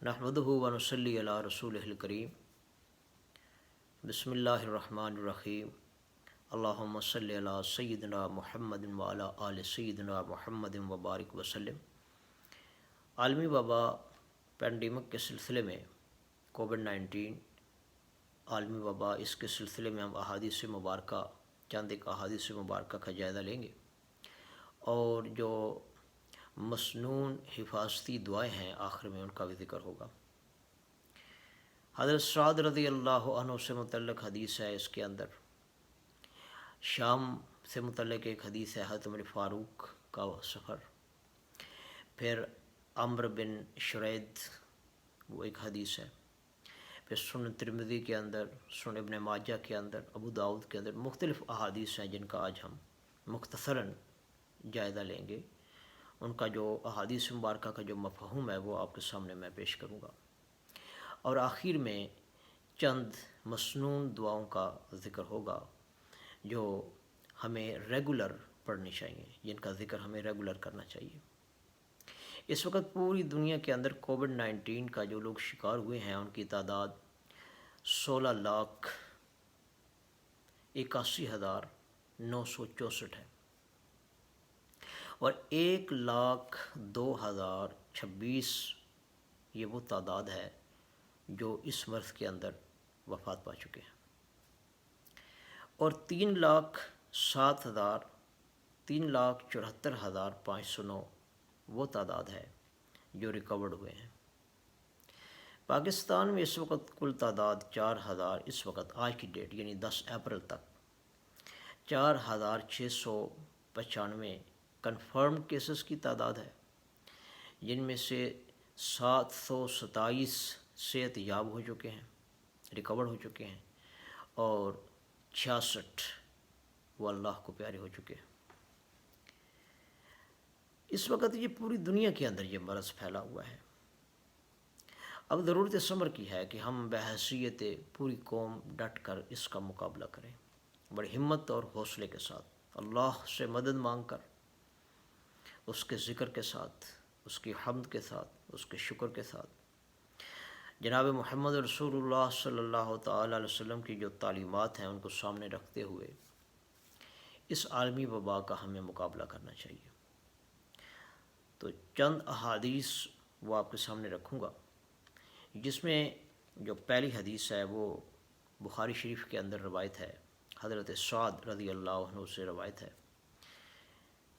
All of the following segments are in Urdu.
نحمدہ و نصلی علی رسولہ الکریم بسم اللہ الرحمن الرحیم اللہم صلی علی سیدنا محمد وعلی آل سیدنا محمد وبارک وسلم۔ عالمی وبا پینڈیمک کے سلسلے میں کووڈ-19 عالمی وبا، اس کے سلسلے میں ہم احادیث مبارکہ چند ایک احادیث مبارکہ کا جائزہ لیں گے، اور جو مسنون حفاظتی دعائیں ہیں آخر میں ان کا بھی ذکر ہوگا۔ حضرت سعد رضی اللہ عنہ سے متعلق حدیث ہے، اس کے اندر شام سے متعلق ایک حدیث ہے، حضرت عمر فاروق کا سفر، پھر عمرو بن شرید وہ ایک حدیث ہے، پھر سنن ترمذی کے اندر، سنن ابن ماجہ کے اندر، ابو داؤد کے اندر مختلف احادیث ہیں جن کا آج ہم مختصراً جائزہ لیں گے۔ ان کا جو احادیث مبارکہ کا جو مفہوم ہے وہ آپ کے سامنے میں پیش کروں گا، اور آخر میں چند مسنون دعاؤں کا ذکر ہوگا جو ہمیں ریگولر پڑھنی چاہیے، جن کا ذکر ہمیں ریگولر کرنا چاہیے۔ اس وقت پوری دنیا کے اندر کووڈ-19 کا جو لوگ شکار ہوئے ہیں ان کی تعداد 16,81,964 ہے، اور 1,02,026 یہ وہ تعداد ہے جو اس مرض کے اندر وفات پا چکے ہیں، اور 3,07,3,74,509 وہ تعداد ہے جو ریکورڈ ہوئے ہیں۔ پاکستان میں اس وقت کل تعداد 4,000، اس وقت آج کی ڈیٹ یعنی 10 اپریل تک 4,695 کنفرم کیسز کی تعداد ہے، جن میں سے 727 صحت یاب ہو چکے ہیں، ریکور ہو چکے ہیں، اور 66 وہ اللہ کو پیارے ہو چکے ہیں۔ اس وقت یہ پوری دنیا کے اندر یہ مرض پھیلا ہوا ہے۔ اب ضرورت اس امر کی ہے کہ ہم بحیثیت پوری قوم ڈٹ کر اس کا مقابلہ کریں، بڑی ہمت اور حوصلے کے ساتھ، اللہ سے مدد مانگ کر، اس کے ذکر کے ساتھ، اس کی حمد کے ساتھ، اس کے شکر کے ساتھ، جناب محمد رسول اللہ صلی اللہ تعالیٰ علیہ وسلم کی جو تعلیمات ہیں ان کو سامنے رکھتے ہوئے اس عالمی وبا کا ہمیں مقابلہ کرنا چاہیے۔ تو چند احادیث وہ آپ کے سامنے رکھوں گا، جس میں جو پہلی حدیث ہے وہ بخاری شریف کے اندر روایت ہے، حضرت سعد رضی اللہ عنہ سے روایت ہے۔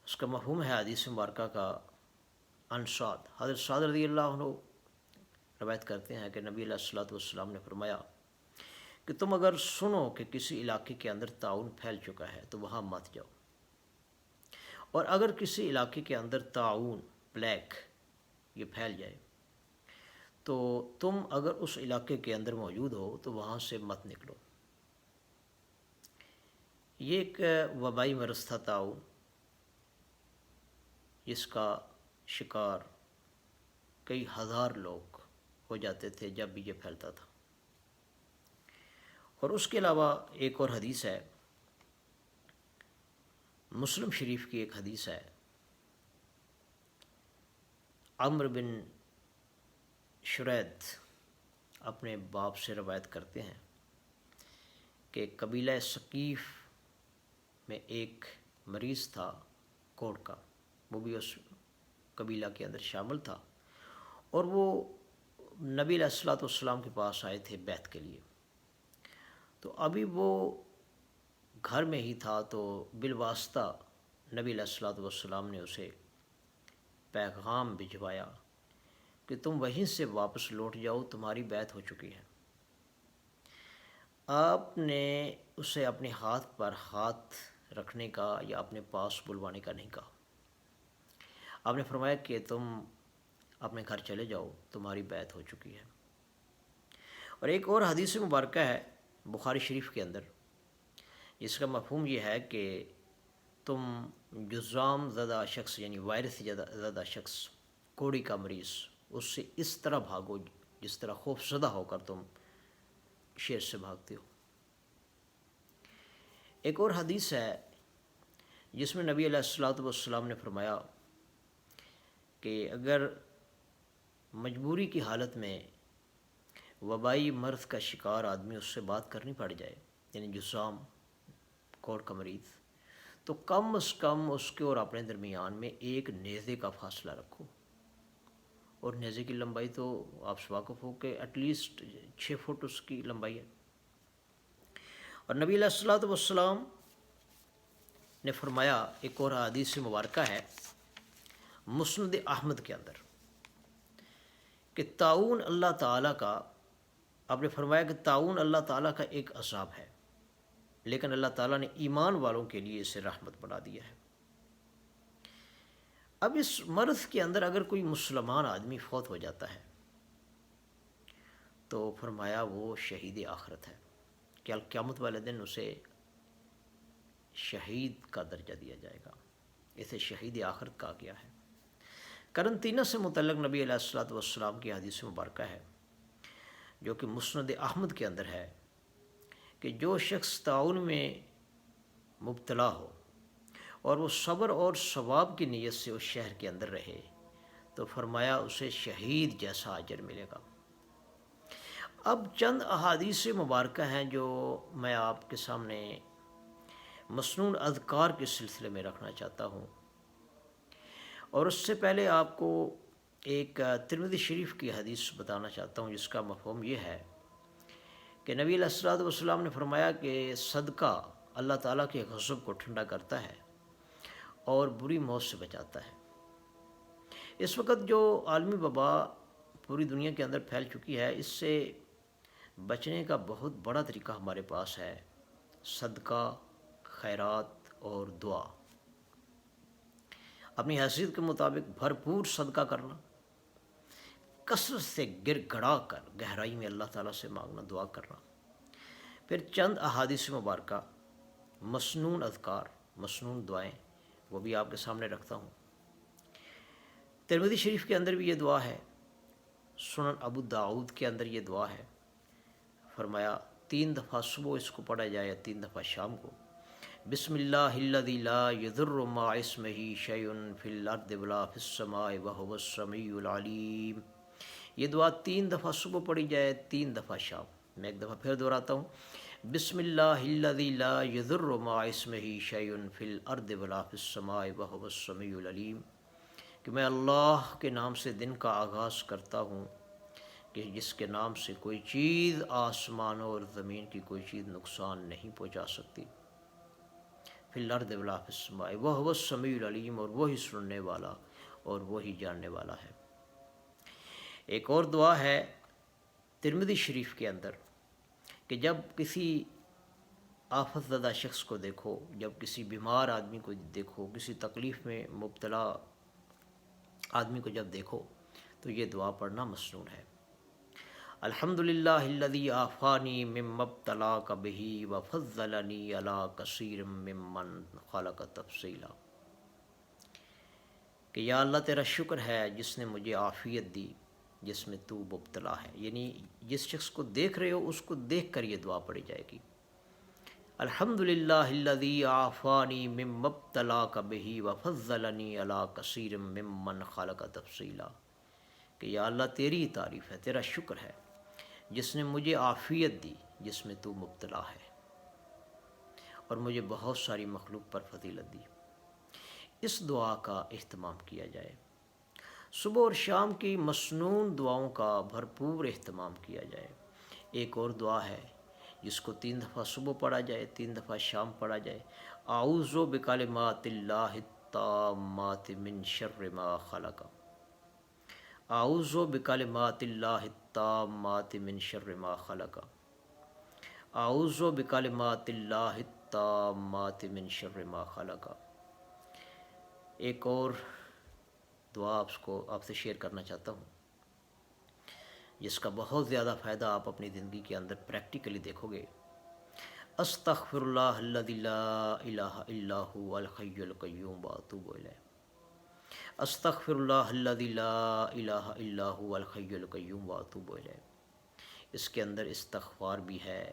اس کا مفہوم ہے حدیث مبارکہ کا، عن سعد، حضرت سعد رضی اللہ عنہ روایت کرتے ہیں کہ نبی علیہ الصلوۃ والسلام نے فرمایا کہ تم اگر سنو کہ کسی علاقے کے اندر طاعون پھیل چکا ہے تو وہاں مت جاؤ، اور اگر کسی علاقے کے اندر طاعون پلیگ یہ پھیل جائے تو تم اگر اس علاقے کے اندر موجود ہو تو وہاں سے مت نکلو۔ یہ ایک وبائی مرض تھا طاعون، جس کا شکار کئی ہزار لوگ ہو جاتے تھے جب بھی یہ پھیلتا تھا۔ اور اس کے علاوہ ایک اور حدیث ہے، مسلم شریف کی ایک حدیث ہے، عمرو بن شرید اپنے باپ سے روایت کرتے ہیں کہ قبیلہ ثقیف میں ایک مریض تھا کوڑ کا، وہ بھی اس قبیلہ کے اندر شامل تھا، اور وہ نبی علیہ الصلوۃ والسلام کے پاس آئے تھے بیعت کے لیے۔ تو ابھی وہ گھر میں ہی تھا تو بالواسطہ نبی علیہ الصلوۃ والسلام نے اسے پیغام بھجوایا کہ تم وہیں سے واپس لوٹ جاؤ، تمہاری بیعت ہو چکی ہے۔ آپ نے اسے اپنے ہاتھ پر ہاتھ رکھنے کا یا اپنے پاس بلوانے کا نہیں کہا، آپ نے فرمایا کہ تم اپنے گھر چلے جاؤ، تمہاری بیعت ہو چکی ہے۔ اور ایک اور حدیث مبارکہ ہے بخاری شریف کے اندر، جس کا مفہوم یہ ہے کہ تم جذام زدہ شخص یعنی وائرس زدہ شخص، کوڑی کا مریض، اس سے اس طرح بھاگو جس طرح خوف زدہ ہو کر تم شیر سے بھاگتے ہو۔ ایک اور حدیث ہے جس میں نبی علیہ الصلوۃ والسلام نے فرمایا کہ اگر مجبوری کی حالت میں وبائی مرض کا شکار آدمی اس سے بات کرنی پڑ جائے، یعنی جسام کوڑ کا مریض، تو کم از کم اس کے اور اپنے درمیان میں ایک نیزے کا فاصلہ رکھو، اور نیزے کی لمبائی تو آپ سے واقف ہو کہ ایٹ لیسٹ 6 فٹ اس کی لمبائی ہے۔ اور نبی علیہ الصلوۃ والسلام نے فرمایا، ایک اور حدیث مبارکہ ہے مسند احمد کے اندر، کہ طاعون اللہ تعالیٰ کا، آپ نے فرمایا کہ طاعون اللہ تعالیٰ کا ایک عذاب ہے، لیکن اللہ تعالیٰ نے ایمان والوں کے لیے اسے رحمت بنا دیا ہے۔ اب اس مرض کے اندر اگر کوئی مسلمان آدمی فوت ہو جاتا ہے تو فرمایا وہ شہید آخرت ہے، کہ قیامت والے دن اسے شہید کا درجہ دیا جائے گا، اسے شہید آخرت کہا گیا ہے۔ قرنطینہ سے متعلق نبی علیہ الصلوۃ والسلام کی حدیث مبارکہ ہے، جو کہ مسند احمد کے اندر ہے، کہ جو شخص طاعون میں مبتلا ہو اور وہ صبر اور ثواب کی نیت سے اس شہر کے اندر رہے تو فرمایا اسے شہید جیسا اجر ملے گا۔ اب چند احادیث مبارکہ ہیں جو میں آپ کے سامنے مسنون اذکار کے سلسلے میں رکھنا چاہتا ہوں، اور اس سے پہلے آپ کو ایک ترمذی شریف کی حدیث بتانا چاہتا ہوں، جس کا مفہوم یہ ہے کہ نبی علیہ الصلوۃ والسلام نے فرمایا کہ صدقہ اللہ تعالیٰ کے غضب کو ٹھنڈا کرتا ہے اور بری موت سے بچاتا ہے۔ اس وقت جو عالمی وبا پوری دنیا کے اندر پھیل چکی ہے، اس سے بچنے کا بہت بڑا طریقہ ہمارے پاس ہے صدقہ، خیرات اور دعا۔ اپنی حیثیت کے مطابق بھرپور صدقہ کرنا، کثرت سے گر گڑا کر گہرائی میں اللہ تعالیٰ سے مانگنا، دعا کرنا۔ پھر چند احادیث مبارکہ، مسنون اذکار، مسنون دعائیں، وہ بھی آپ کے سامنے رکھتا ہوں۔ ترمذی شریف کے اندر بھی یہ دعا ہے، سنن ابو داؤد کے اندر یہ دعا ہے۔ فرمایا 3 دفعہ صبح اس کو پڑھا جائے، 3 دفعہ شام کو۔ بسم اللہ الذی لا یضر مع اسمہ شیء فی الارض ولا فی السماء وہو السمیع العلیم۔ یہ دعا 3 دفعہ صبح پڑھی جائے، 3 دفعہ شام۔ میں ایک دفعہ پھر دہراتا ہوں، بسم اللہ الذی لا یضر مع اسمہ شیء فی الارض ولا فی السماء وہو السمیع العلیم، کہ میں اللہ کے نام سے دن کا آغاز کرتا ہوں کہ جس کے نام سے کوئی چیز آسمانوں اور زمین کی کوئی چیز نقصان نہیں پہنچا سکتی، فی الارض ولا فی السماء وہو السمیع العلیم، اور وہی سننے والا اور وہی جاننے والا ہے۔ ایک اور دعا ہے ترمذی شریف کے اندر، کہ جب کسی آفت زدہ شخص کو دیکھو، جب کسی بیمار آدمی کو دیکھو، کسی تکلیف میں مبتلا آدمی کو جب دیکھو تو یہ دعا پڑھنا مسنون ہے۔ الحمدللہ الذی عافانی مما ابتلاک بہ وفضلنی علی کثیر ممن خلق تفضیلا، کہ یا اللہ تیرا شکر ہے جس نے مجھے عافیت دی جس میں تو مبتلا ہے، یعنی جس شخص کو دیکھ رہے ہو اس کو دیکھ کر یہ دعا پڑھی جائے گی۔ الحمدللہ الذی عافانی مما ابتلاک بہ وفضلنی علی کثیر ممن خلق تفضیلا، کہ یا اللہ تیری تعریف ہے، تیرا شکر ہے جس نے مجھے عافیت دی جس میں تو مبتلا ہے، اور مجھے بہت ساری مخلوق پر فضیلت دی۔ اس دعا کا اہتمام کیا جائے، صبح اور شام کی مسنون دعاؤں کا بھرپور اہتمام کیا جائے۔ ایک اور دعا ہے جس کو 3 دفعہ صبح پڑھا جائے، 3 دفعہ شام پڑھا جائے، اعوذ بکلمات اللہ التامات من شر ما خلق، اعوذ بکلمات اللہ التامات من شر ما خلق، اعوذ بکلمات اللہ التامات من شر ما خلق۔ ایک اور دعا آپ سے شیئر کرنا چاہتا ہوں، جس کا بہت زیادہ فائدہ آپ اپنی زندگی کے اندر پریکٹیکلی دیکھو گے۔ استغفر اللہ الذی لا الہ الا هو الحی القیوم واتوب الیہ، استغفر اللہ الذی لا الہ الا هو الحی القیوم واتوب الیہ۔ اس کے اندر استغفار بھی ہے،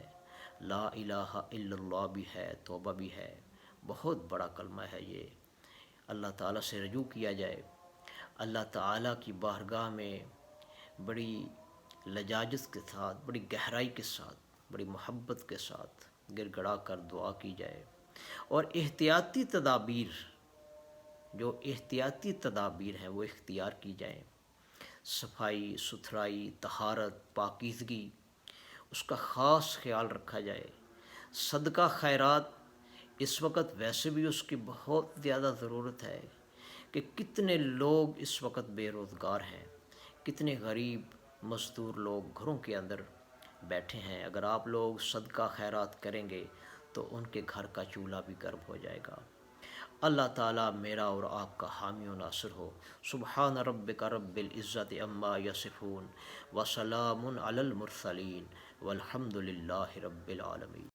لا الہ الا اللہ بھی ہے، توبہ بھی ہے۔ بہت بڑا کلمہ ہے یہ، اللہ تعالیٰ سے رجوع کیا جائے، اللہ تعالیٰ کی بارگاہ میں بڑی لجاجت کے ساتھ، بڑی گہرائی کے ساتھ، بڑی محبت کے ساتھ گر گڑا کر دعا کی جائے، اور جو احتیاطی تدابیر ہیں وہ اختیار کی جائیں، صفائی ستھرائی، طہارت، پاکیزگی، اس کا خاص خیال رکھا جائے۔ صدقہ خیرات اس وقت ویسے بھی اس کی بہت زیادہ ضرورت ہے کہ کتنے لوگ اس وقت بے روزگار ہیں، کتنے غریب مزدور لوگ گھروں کے اندر بیٹھے ہیں۔ اگر آپ لوگ صدقہ خیرات کریں گے تو ان کے گھر کا چولہا بھی گرم ہو جائے گا۔ اللہ تعالیٰ میرا اور آپ کا حامی و ناصر ہو۔ سبحان ربک رب العزت عما یصفون وسلام علی المرسلین والحمد للہ رب العالمین۔